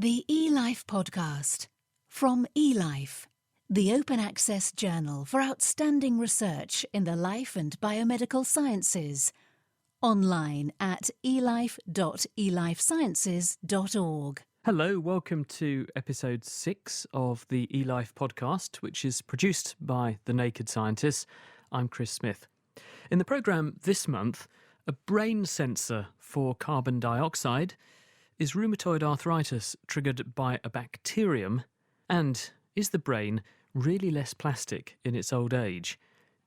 The eLife podcast from eLife, the open access journal for outstanding research in the life and biomedical sciences. Online at elife.elifesciences.org. Hello, welcome to episode 6 of the eLife podcast, which is produced by The Naked Scientists. I'm Chris Smith. In the programme this month, a brain sensor for carbon dioxide. Is rheumatoid arthritis triggered by a bacterium? And is the brain really less plastic in its old age?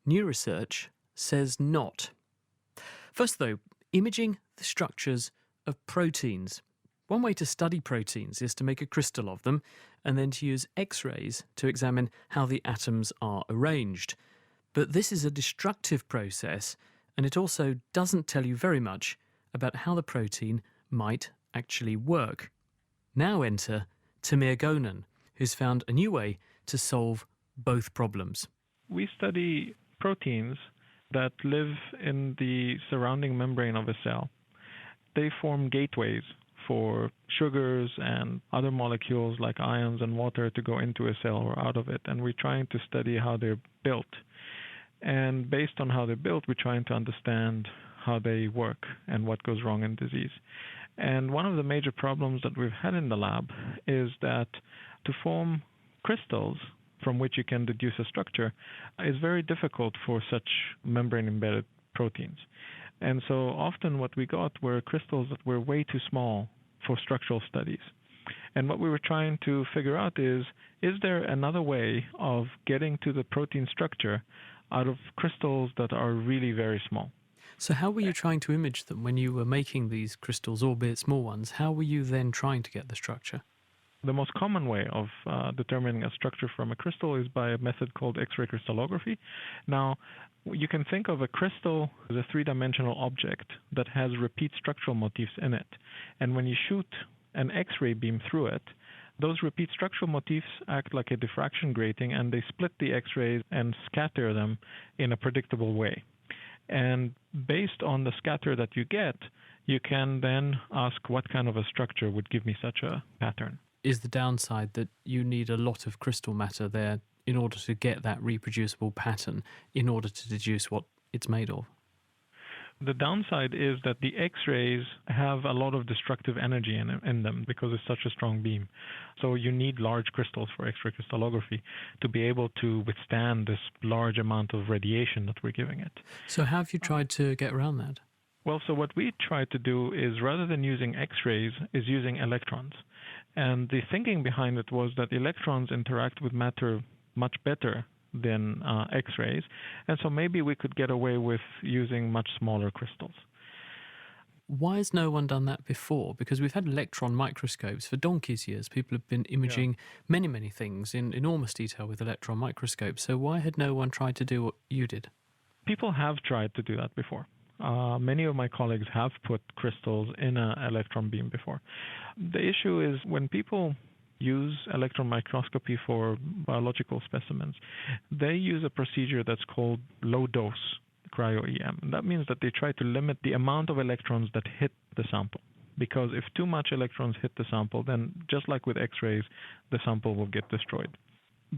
New research says not. First though, imaging the structures of proteins. One way to study proteins is to make a crystal of them and then to use X-rays to examine how the atoms are arranged. But this is a destructive process, and it also doesn't tell you very much about how the protein might actually work. Now enter Tamir Gonen, who's found a new way to solve both problems. We study proteins that live in the surrounding membrane of a cell. They form gateways for sugars and other molecules like ions and water to go into a cell or out of it, and we're trying to study how they're built. And based on how they're built, we're trying to understand how they work and what goes wrong in disease. And one of the major problems that we've had in the lab is that to form crystals from which you can deduce a structure is very difficult for such membrane-embedded proteins. And so often what we got were crystals that were way too small for structural studies. And what we were trying to figure out is there another way of getting to the protein structure out of crystals that are really very small? So how were you trying to image them when you were making these crystals, albeit small ones? How were you then trying to get the structure? The most common way of determining a structure from a crystal is by a method called X-ray crystallography. Now, you can think of a crystal as a three-dimensional object that has repeat structural motifs in it. And when you shoot an X-ray beam through it, those repeat structural motifs act like a diffraction grating, and they split the X-rays and scatter them in a predictable way. And based on the scatter that you get, you can then ask what kind of a structure would give me such a pattern. Is the downside that you need a lot of crystal matter there in order to get that reproducible pattern, in order to deduce what it's made of? The downside is that the X-rays have a lot of destructive energy in them because it's such a strong beam. So you need large crystals for X-ray crystallography to be able to withstand this large amount of radiation that we're giving it. So how have you tried to get around that? Well, so what we tried to do is, rather than using X-rays, is using electrons. And the thinking behind it was that electrons interact with matter much better than X-rays, and so maybe we could get away with using much smaller crystals. Why has no one done that before? Because we've had electron microscopes for donkey's years. People have been imaging many things in enormous detail with electron microscopes. So why had no one tried to do what you did? People have tried to do that before. Many of my colleagues have put crystals in an electron beam before. The issue is when people use electron microscopy for biological specimens, they use a procedure that's called low-dose cryo-EM. That means that they try to limit the amount of electrons that hit the sample. Because if too much electrons hit the sample, then just like with X-rays, the sample will get destroyed.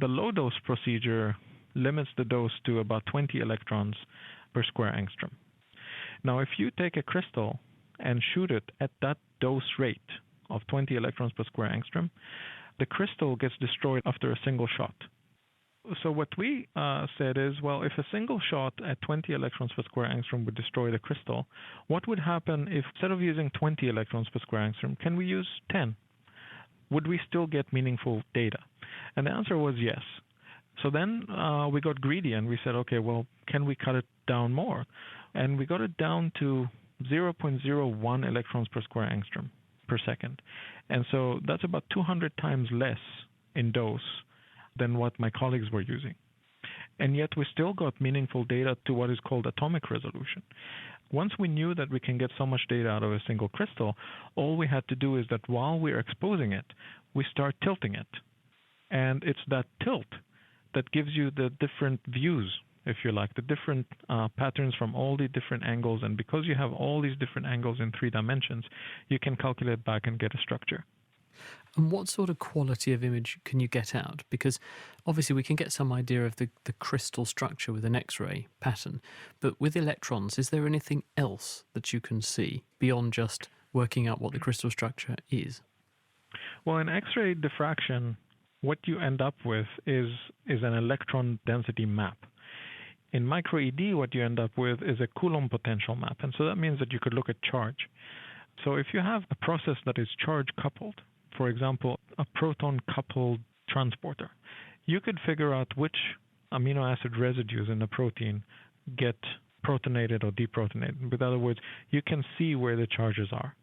The low-dose procedure limits the dose to about 20 electrons per square angstrom. Now, if you take a crystal and shoot it at that dose rate of 20 electrons per square angstrom, the crystal gets destroyed after a single shot. So what we said is, well, if a single shot at 20 electrons per square angstrom would destroy the crystal, what would happen if instead of using 20 electrons per square angstrom, can we use 10? Would we still get meaningful data? And the answer was yes. So then we got greedy and we said, okay, well, can we cut it down more? And we got it down to 0.01 electrons per square angstrom per second. And so that's about 200 times less in dose than what my colleagues were using. And yet we still got meaningful data to what is called atomic resolution. Once we knew that we can get so much data out of a single crystal, all we had to do is that while we're exposing it, we start tilting it. And it's that tilt that gives you the different views, if you like, the different patterns from all the different angles. And because you have all these different angles in 3 dimensions, you can calculate back and get a structure. And what sort of quality of image can you get out? Because obviously we can get some idea of the crystal structure with an X-ray pattern, but with electrons, is there anything else that you can see beyond just working out what the crystal structure is? Well, in X-ray diffraction, what you end up with is an electron density map. In micro-ED, what you end up with is a Coulomb potential map, and so that means that you could look at charge. So if you have a process that is charge-coupled, for example, a proton-coupled transporter, you could figure out which amino acid residues in the protein get protonated or deprotonated. In other words, you can see where the charges are.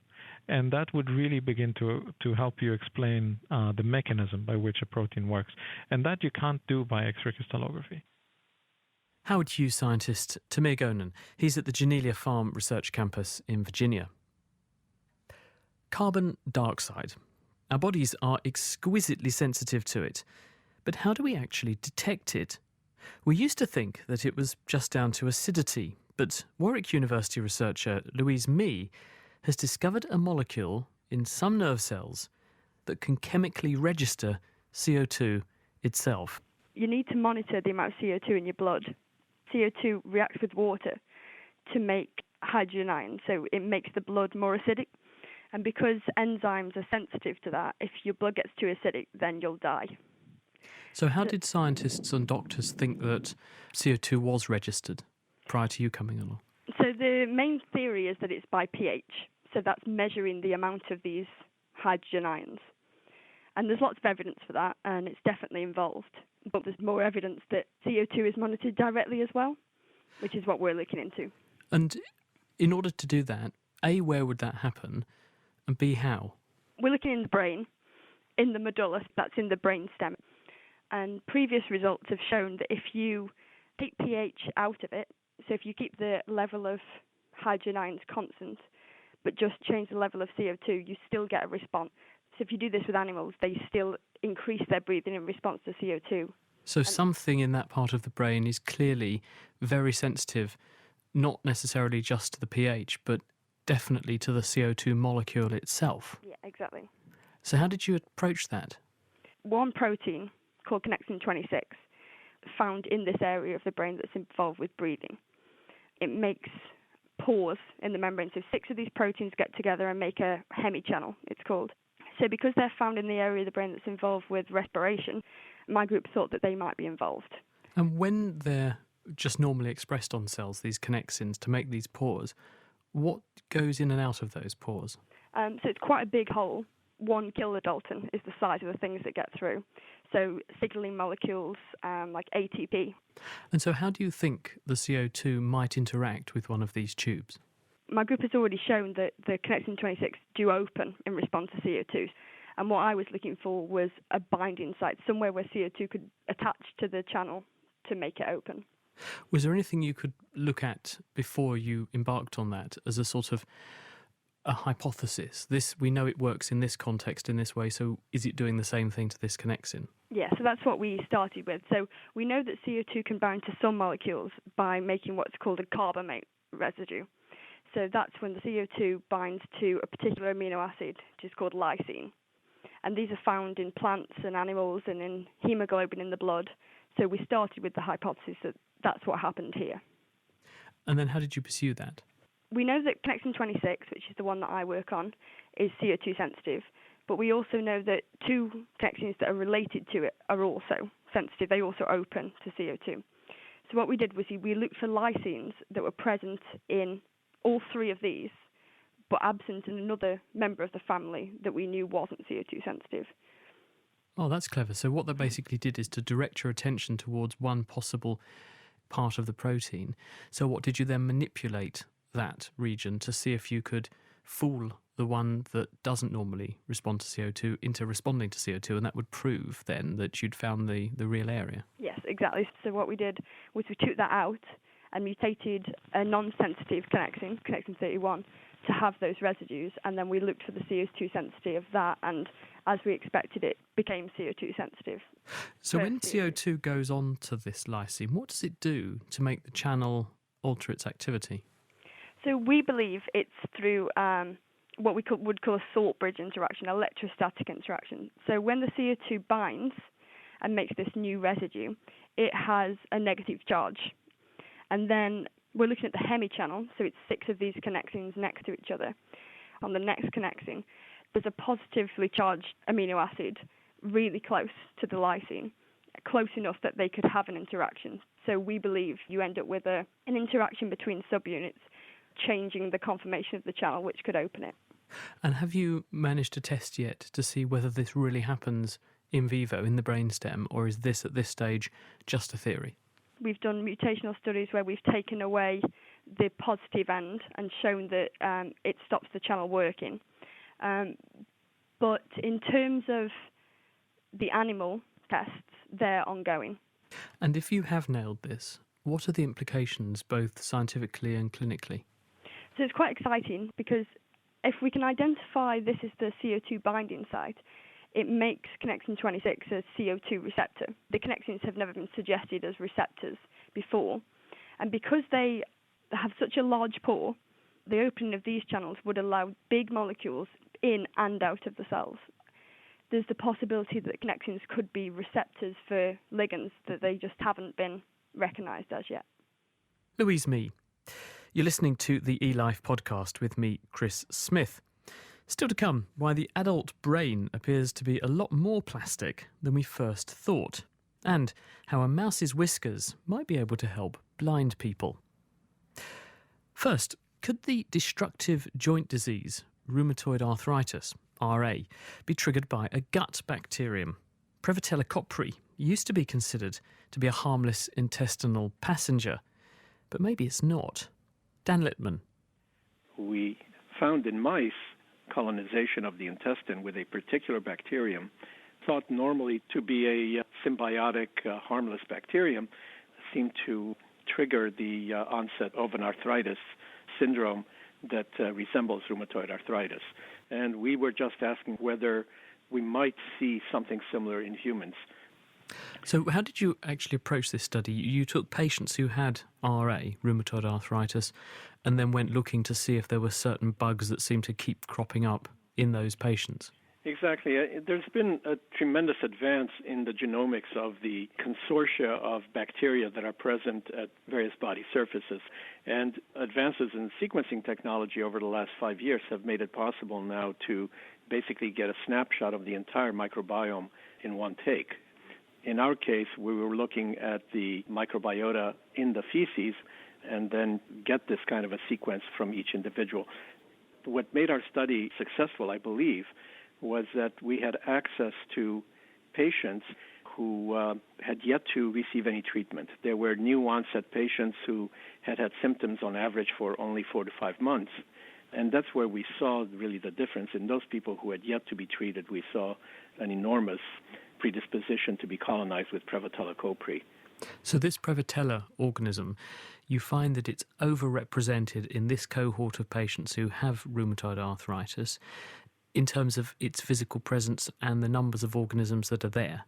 And that would really begin to help you explain the mechanism by which a protein works. And that you can't do by X-ray crystallography. Howard Hughes scientist Tamir Gonen. He's at the Genelia Farm Research Campus in Virginia. Carbon dioxide. Our bodies are exquisitely sensitive to it. But how do we actually detect it? We used to think that it was just down to acidity, but Warwick University researcher Louise Mee has discovered a molecule in some nerve cells that can chemically register CO2 itself. You need to monitor the amount of CO2 in your blood. CO2 reacts with water to make hydrogen ions, so it makes the blood more acidic. And because enzymes are sensitive to that, if your blood gets too acidic, then you'll die. So how did scientists and doctors think that CO2 was registered prior to you coming along? So the main theory is that it's by pH. So that's measuring the amount of these hydrogen ions. And there's lots of evidence for that, and it's definitely involved. But there's more evidence that CO2 is monitored directly as well, which is what we're looking into. And in order to do that, A, where would that happen? And B, how? We're looking in the brain, in the medulla, that's in the brain stem. And previous results have shown that if you take pH out of it, so if you keep the level of hydrogen ions constant, but just change the level of CO2, you still get a response. So if you do this with animals, they still increase their breathing in response to CO2. So something in that part of the brain is clearly very sensitive, not necessarily just to the pH, but definitely to the CO2 molecule itself. Yeah, exactly. So how did you approach that? One protein called connexin 26 found in this area of the brain that's involved with breathing. It makes pores in the membrane. So 6 of these proteins get together and make a hemichannel, it's called. So because they're found in the area of the brain that's involved with respiration, my group thought that they might be involved. And when they're just normally expressed on cells, these connexins, to make these pores, what goes in and out of those pores? So it's quite a big hole. 1 kilodalton is the size of the things that get through. So signaling molecules like ATP. And so how do you think the CO2 might interact with one of these tubes? My group has already shown that the connexin 26 do open in response to CO2. And what I was looking for was a binding site, somewhere where CO2 could attach to the channel to make it open. Was there anything you could look at before you embarked on that as a sort of a hypothesis? This, we know it works in this context in this way, so is it doing the same thing to this connexin? Yeah, so that's what we started with. So we know that CO2 can bind to some molecules by making what's called a carbamate residue. So that's when the CO2 binds to a particular amino acid, which is called lysine. And these are found in plants and animals and in hemoglobin in the blood. So we started with the hypothesis that that's what happened here. And then how did you pursue that? We know that connexin 26, which is the one that I work on, is CO2 sensitive. But we also know that 2 connexins that are related to it are also sensitive. They also open to CO2. So what we did was we looked for lysines that were present in all 3 of these, but absent in another member of the family that we knew wasn't CO2 sensitive. Oh, that's clever. So what that basically did is to direct your attention towards one possible part of the protein. So what did you then manipulate that region to see if you could fool the one that doesn't normally respond to CO2 into responding to CO2, and that would prove then that you'd found the real area? Yes, exactly. So what we did was we took that out and mutated a non-sensitive connexin 31, to have those residues, and then we looked for the CO2 sensitivity of that, and as we expected, it became CO2 sensitive. So when CO2 goes on to this lysine, what does it do to make the channel alter its activity? So we believe it's through what we would call a salt bridge interaction, electrostatic interaction. So when the CO2 binds and makes this new residue, it has a negative charge. And then we're looking at the hemichannel, so it's 6 of these connexins next to each other. On the next connexin, there's a positively charged amino acid really close to the lysine, close enough that they could have an interaction. So we believe you end up with an interaction between subunits, changing the conformation of the channel, which could open it. And have you managed to test yet to see whether this really happens in vivo, in the brainstem, or is this at this stage just a theory? We've done mutational studies where we've taken away the positive end and shown that it stops the channel working. But in terms of the animal tests, they're ongoing. And if you have nailed this, what are the implications both scientifically and clinically? So it's quite exciting because if we can identify this is the CO2 binding site, it makes connexin 26 a CO2 receptor. The connexins have never been suggested as receptors before. And because they have such a large pore, the opening of these channels would allow big molecules in and out of the cells. There's the possibility that connexins could be receptors for ligands that they just haven't been recognised as yet. Louise Mee. You're listening to the eLife podcast with me, Chris Smith. Still to come, why the adult brain appears to be a lot more plastic than we first thought, and how a mouse's whiskers might be able to help blind people. First, could the destructive joint disease, rheumatoid arthritis, RA, be triggered by a gut bacterium? Prevotella copri used to be considered to be a harmless intestinal passenger, but maybe it's not. Dan Littman. We found in mice colonization of the intestine with a particular bacterium, thought normally to be a symbiotic, harmless bacterium, seemed to trigger the onset of an arthritis syndrome that resembles rheumatoid arthritis. And we were just asking whether we might see something similar in humans. So how did you actually approach this study? You took patients who had RA, rheumatoid arthritis, and then went looking to see if there were certain bugs that seemed to keep cropping up in those patients. Exactly. There's been a tremendous advance in the genomics of the consortia of bacteria that are present at various body surfaces. And advances in sequencing technology over the last 5 years have made it possible now to basically get a snapshot of the entire microbiome in one take. In our case, we were looking at the microbiota in the feces and then get this kind of a sequence from each individual. What made our study successful, I believe, was that we had access to patients who had yet to receive any treatment. There were new onset patients who had had symptoms on average for only 4 to 5 months. And that's where we saw really the difference. In those people who had yet to be treated, we saw an enormous predisposition to be colonized with Prevotella copri. So this Prevotella organism, you find that it's overrepresented in this cohort of patients who have rheumatoid arthritis in terms of its physical presence and the numbers of organisms that are there.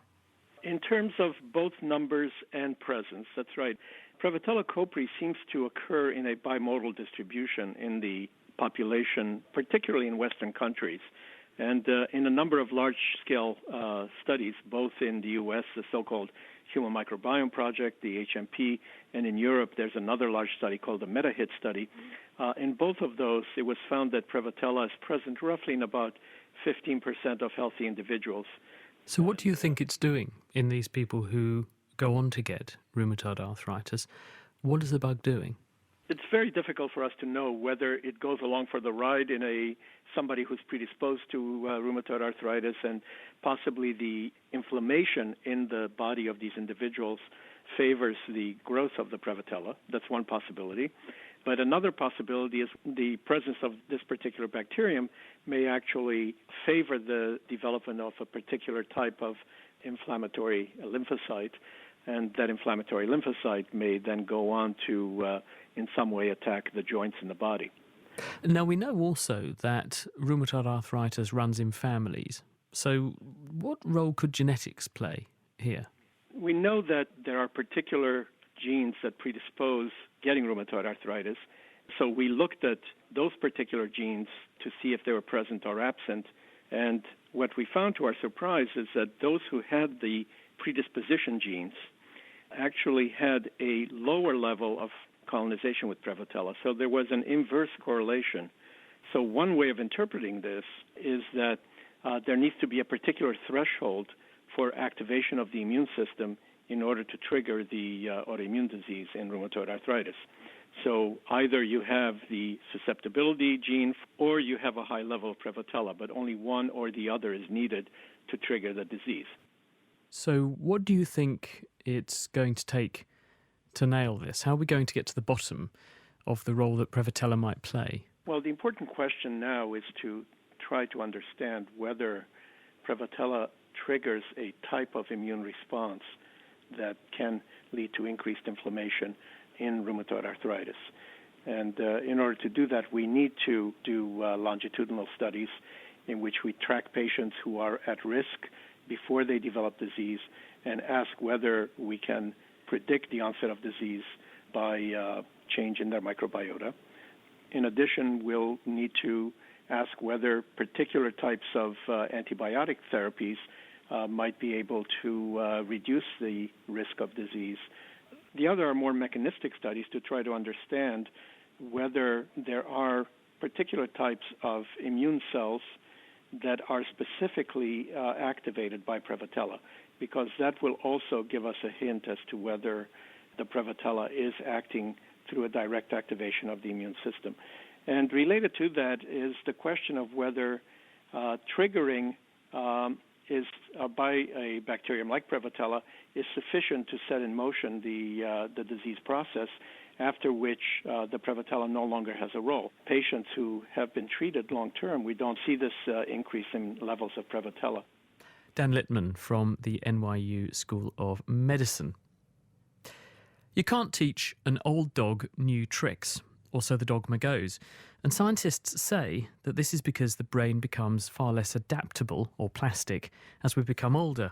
In terms of both numbers and presence, that's right. Prevotella copri seems to occur in a bimodal distribution in the population, particularly in Western countries. And in a number of large-scale studies, both in the U.S., the so-called Human Microbiome Project, the HMP, and in Europe, there's another large study called the MetaHit study. In both of those, it was found that Prevotella is present roughly in about 15% of healthy individuals. So what do you think it's doing in these people who go on to get rheumatoid arthritis? What is the bug doing? It's very difficult for us to know whether it goes along for the ride in somebody who's predisposed to rheumatoid arthritis, and possibly the inflammation in the body of these individuals favors the growth of the Prevotella. That's one possibility. But another possibility is the presence of this particular bacterium may actually favor the development of a particular type of inflammatory lymphocyte, and that inflammatory lymphocyte may then go on to in some way attack the joints in the body. Now, we know also that rheumatoid arthritis runs in families. So what role could genetics play here? We know that there are particular genes that predispose getting rheumatoid arthritis, So we looked at those particular genes to see if they were present or absent. And what we found to our surprise is that those who had the predisposition genes actually had a lower level of colonization with Prevotella. So there was an inverse correlation. So one way of interpreting this is that there needs to be a particular threshold for activation of the immune system in order to trigger the autoimmune disease in rheumatoid arthritis. So either you have the susceptibility gene or you have a high level of Prevotella, but only one or the other is needed to trigger the disease. So what do you think it's going to take to nail this? How are we going to get to the bottom of the role that Prevotella might play? Well, the important question now is to try to understand whether Prevotella triggers a type of immune response that can lead to increased inflammation in rheumatoid arthritis. And in order to do that, we need to do longitudinal studies in which we track patients who are at risk before they develop disease and ask whether we can predict the onset of disease by change in their microbiota. In addition, we'll need to ask whether particular types of antibiotic therapies might be able to reduce the risk of disease. The other are more mechanistic studies to try to understand whether there are particular types of immune cells that are specifically activated by Prevotella, because that will also give us a hint as to whether the Prevotella is acting through a direct activation of the immune system. And related to that is the question of whether triggering is by a bacterium like Prevotella is sufficient to set in motion the disease process, after which the Prevotella no longer has a role. Patients who have been treated long-term, we don't see this increase in levels of Prevotella. Dan Littman from the NYU School of Medicine. You can't teach an old dog new tricks, or so the dogma goes. And scientists say that this is because the brain becomes far less adaptable or plastic as we become older.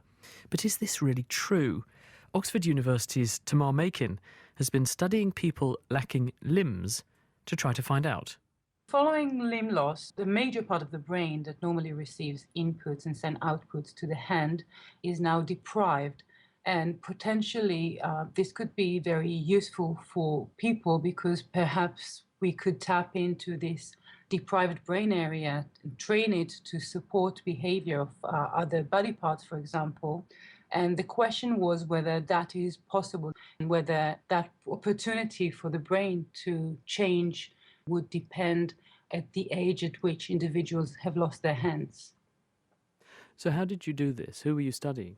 But is this really true? Oxford University's Tamar Makin has been studying people lacking limbs to try to find out. Following limb loss, the major part of the brain that normally receives inputs and sends outputs to the hand is now deprived. And potentially this could be very useful for people because perhaps we could tap into this deprived brain area and train it to support behavior of other body parts, for example. And the question was whether that is possible and whether that opportunity for the brain to change would depend at the age at which individuals have lost their hands. So how did you do this? Who were you studying?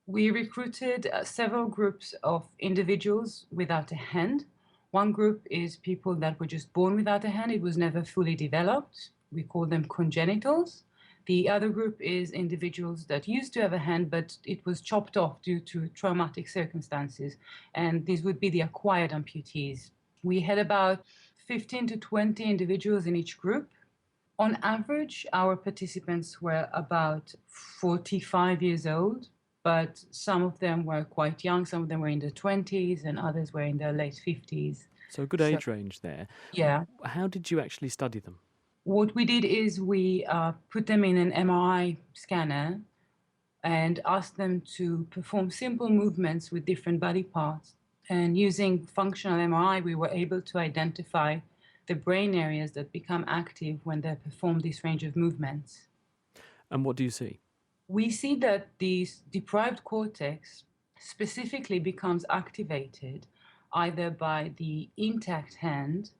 We recruited several groups of individuals without a hand. One group is people that were just born without a hand. It was never fully developed. We call them congenitals. The other group is individuals that used to have a hand, but it was chopped off due to traumatic circumstances. And these would be the acquired amputees. We had about 15 to 20 individuals in each group. On average, our participants were about 45 years old, but some of them were quite young. Some of them were in their 20s and others were in their late 50s. So a good age range there. Yeah. How did you actually study them? What we did is we put them in an MRI scanner and asked them to perform simple movements with different body parts. And using functional MRI, we were able to identify the brain areas that become active when they perform this range of movements. And what do you see? We see that the deprived cortex specifically becomes activated either by the intact hand,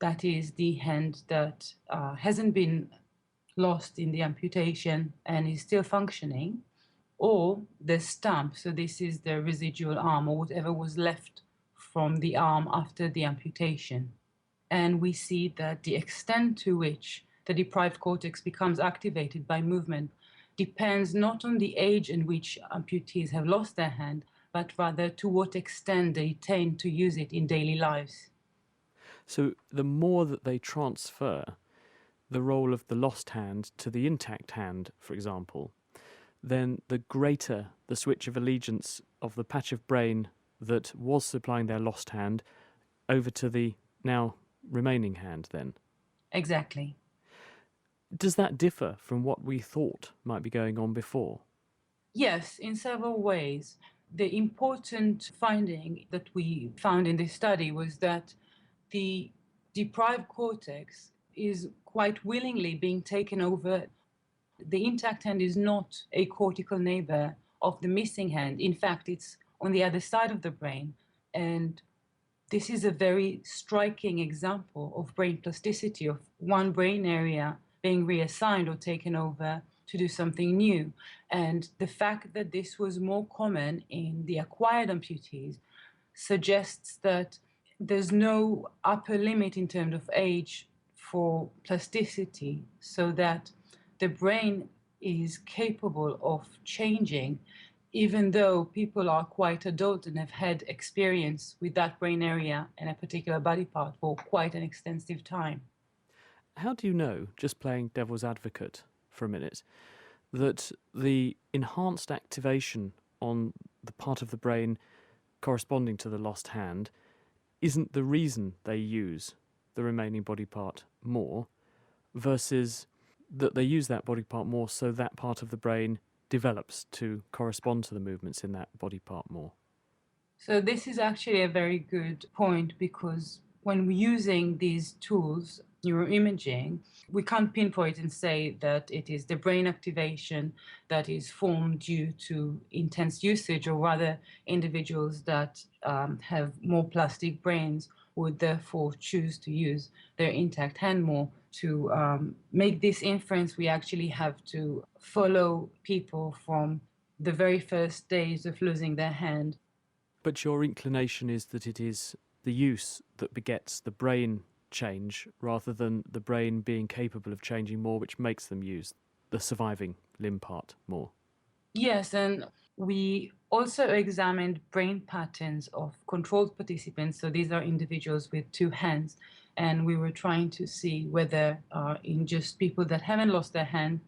that is the hand that hasn't been lost in the amputation and is still functioning, or the stump, so this is the residual arm or whatever was left from the arm after the amputation. And we see that the extent to which the deprived cortex becomes activated by movement depends not on the age in which amputees have lost their hand, but rather to what extent they tend to use it in daily lives. So the more that they transfer the role of the lost hand to the intact hand, for example, then the greater the switch of allegiance of the patch of brain that was supplying their lost hand over to the now remaining hand then? Exactly. Does that differ from what we thought might be going on before? Yes, in several ways. The important finding that we found in this study was that the deprived cortex is quite willingly being taken over. The intact hand is not a cortical neighbor of the missing hand. In fact, it's on the other side of the brain. And this is a very striking example of brain plasticity, of one brain area being reassigned or taken over to do something new. And the fact that this was more common in the acquired amputees suggests that there's no upper limit in terms of age for plasticity, so that the brain is capable of changing even though people are quite adult and have had experience with that brain area and a particular body part for quite an extensive time. How do you know, just playing devil's advocate for a minute, that the enhanced activation on the part of the brain corresponding to the lost hand isn't the reason they use the remaining body part more, versus that they use that body part more so that part of the brain develops to correspond to the movements in that body part more? So this is actually a very good point, because when we're using these tools, neuroimaging, we can't pinpoint and say that it is the brain activation that is formed due to intense usage, or rather individuals that have more plastic brains would therefore choose to use their intact hand more. To make this inference, we actually have to follow people from the very first days of losing their hand. But your inclination is that it is the use that begets the brain change rather than the brain being capable of changing more, which makes them use the surviving limb part more. Yes, and we also examined brain patterns of controlled participants. So these are individuals with two hands. And we were trying to see whether in just people that haven't lost their hand,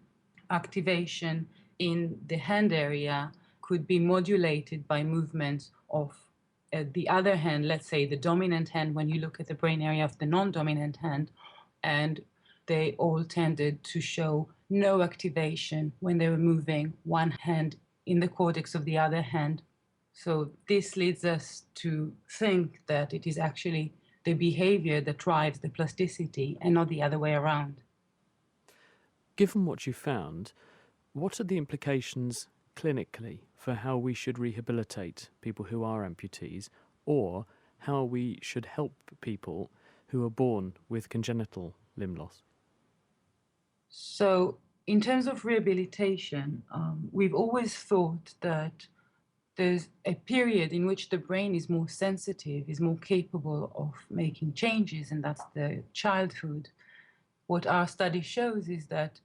activation in the hand area could be modulated by movements of the other hand, let's say the dominant hand, when you look at the brain area of the non-dominant hand. And they all tended to show no activation when they were moving one hand in the cortex of the other hand. So this leads us to think that it is actually the behavior that drives the plasticity and not the other way around. Given what you found, what are the implications clinically for how we should rehabilitate people who are amputees, or how we should help people who are born with congenital limb loss? So in terms of rehabilitation, we've always thought that there's a period in which the brain is more sensitive, is more capable of making changes, and that's the childhood. What our study shows is that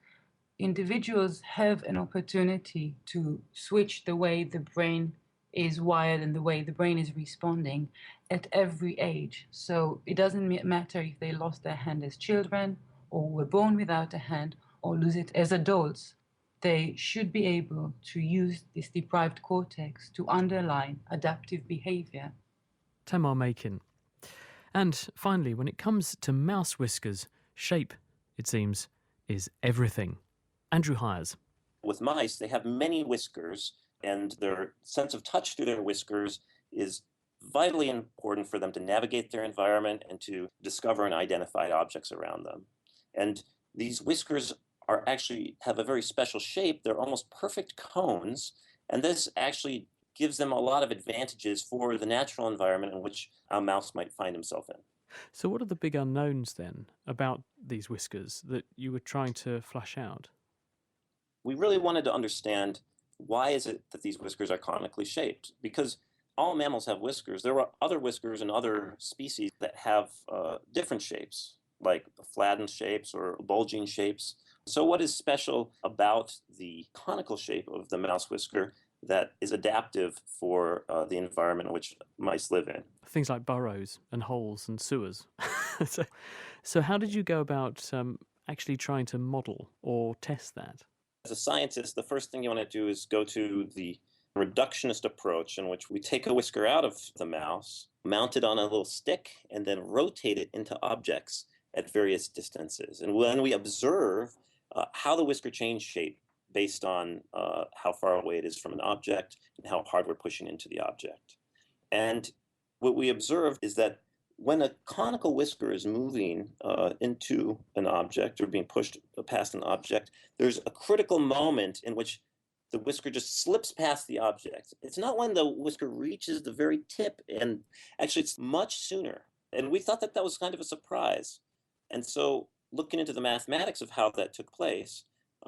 individuals have an opportunity to switch the way the brain is wired and the way the brain is responding at every age. So it doesn't matter if they lost their hand as children, or were born without a hand, or lose it as adults. They should be able to use this deprived cortex to underline adaptive behavior. Tamar Makin. And finally, when it comes to mouse whiskers, shape, it seems, is everything. Andrew Hires. With mice, they have many whiskers, and their sense of touch through their whiskers is vitally important for them to navigate their environment and to discover and identify objects around them. And these whiskers actually have a very special shape. They're almost perfect cones, and this actually gives them a lot of advantages for the natural environment in which a mouse might find himself in. So what are the big unknowns then about these whiskers that you were trying to flush out? We really wanted to understand, why is it that these whiskers are conically shaped? Because all mammals have whiskers. There are other whiskers in other species that have different shapes, like flattened shapes or bulging shapes. So what is special about the conical shape of the mouse whisker that is adaptive for the environment in which mice live in? Things like burrows and holes and sewers. So how did you go about actually trying to model or test that? As a scientist, the first thing you want to do is go to the reductionist approach, in which we take a whisker out of the mouse mount it on a little stick, and then rotate it into objects at various distances. And when we observe how the whisker change shape based on how far away it is from an object and how hard we're pushing into the object. And what we observe is that when a conical whisker is moving into an object or being pushed past an object, there's a critical moment in which the whisker just slips past the object. It's not when the whisker reaches the very tip, and actually it's much sooner. And we thought that that was kind of a surprise. And so looking into the mathematics of how that took place,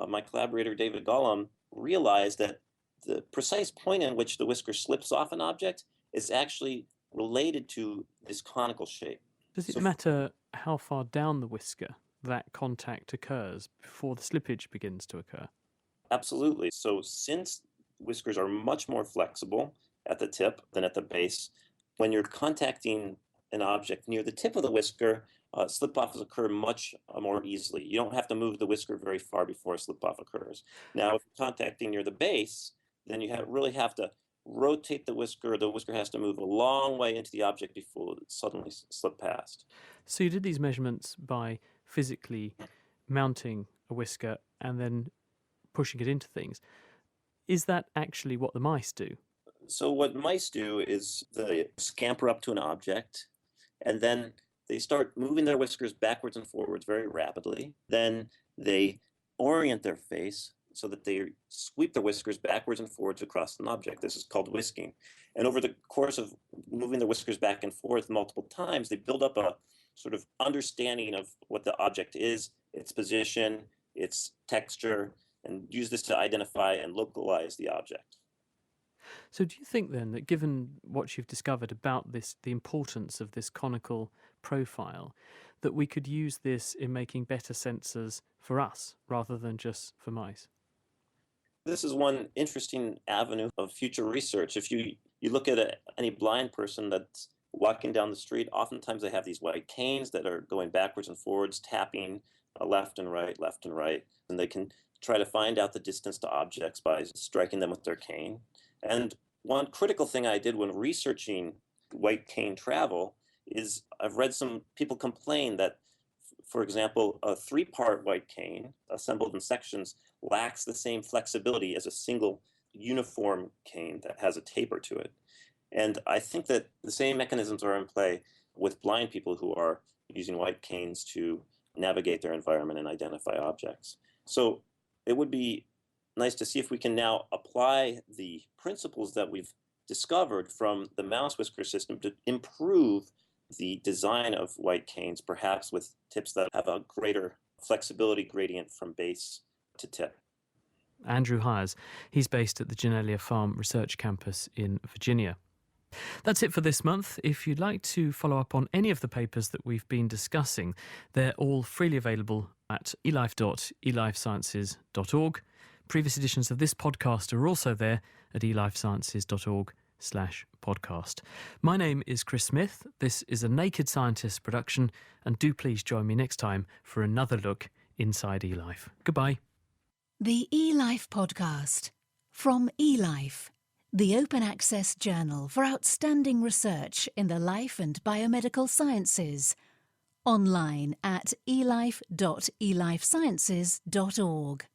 my collaborator David Gollum realized that the precise point in which the whisker slips off an object is actually related to this conical shape. Does it matter how far down the whisker that contact occurs before the slippage begins to occur? Absolutely. So since whiskers are much more flexible at the tip than at the base, when you're contacting an object near the tip of the whisker, slip-offs occur much more easily. You don't have to move the whisker very far before a slip-off occurs. Now, if you're contacting near the base, then you really have to rotate the whisker. The whisker has to move a long way into the object before it suddenly slip past. So you did these measurements by physically mounting a whisker and then pushing it into things. Is that actually what the mice do? So what mice do is they scamper up to an object, and then they start moving their whiskers backwards and forwards very rapidly. Then they orient their face so that they sweep their whiskers backwards and forwards across an object. This is called whisking. And over the course of moving the whiskers back and forth multiple times, they build up a sort of understanding of what the object is, its position, its texture, and use this to identify and localize the object. So do you think then that given what you've discovered about this, the importance of this conical profile, that we could use this in making better sensors for us rather than just for mice? This is one interesting avenue of future research. If you look at any blind person that's walking down the street, oftentimes they have these white canes that are going backwards and forwards, tapping left and right, and they can try to find out the distance to objects by striking them with their cane. And one critical thing I did when researching white cane travel is I've read some people complain that, for example, a 3-part white cane assembled in sections lacks the same flexibility as a single uniform cane that has a taper to it. And I think that the same mechanisms are in play with blind people who are using white canes to navigate their environment and identify objects. So it would be nice to see if we can now apply the principles that we've discovered from the mouse whisker system to improve the design of white canes, perhaps with tips that have a greater flexibility gradient from base to tip. Andrew Hires. He's based at the Genelia Farm Research Campus in Virginia. That's it for this month. If you'd like to follow up on any of the papers that we've been discussing, they're all freely available at elife.elifesciences.org. Previous editions of this podcast are also there at elifesciences.org/podcast. My name is Chris Smith. This is a Naked Scientist production, and do please join me next time for another look inside eLife. Goodbye. The eLife podcast from eLife, the open access journal for outstanding research in the life and biomedical sciences. Online at elife.elifesciences.org.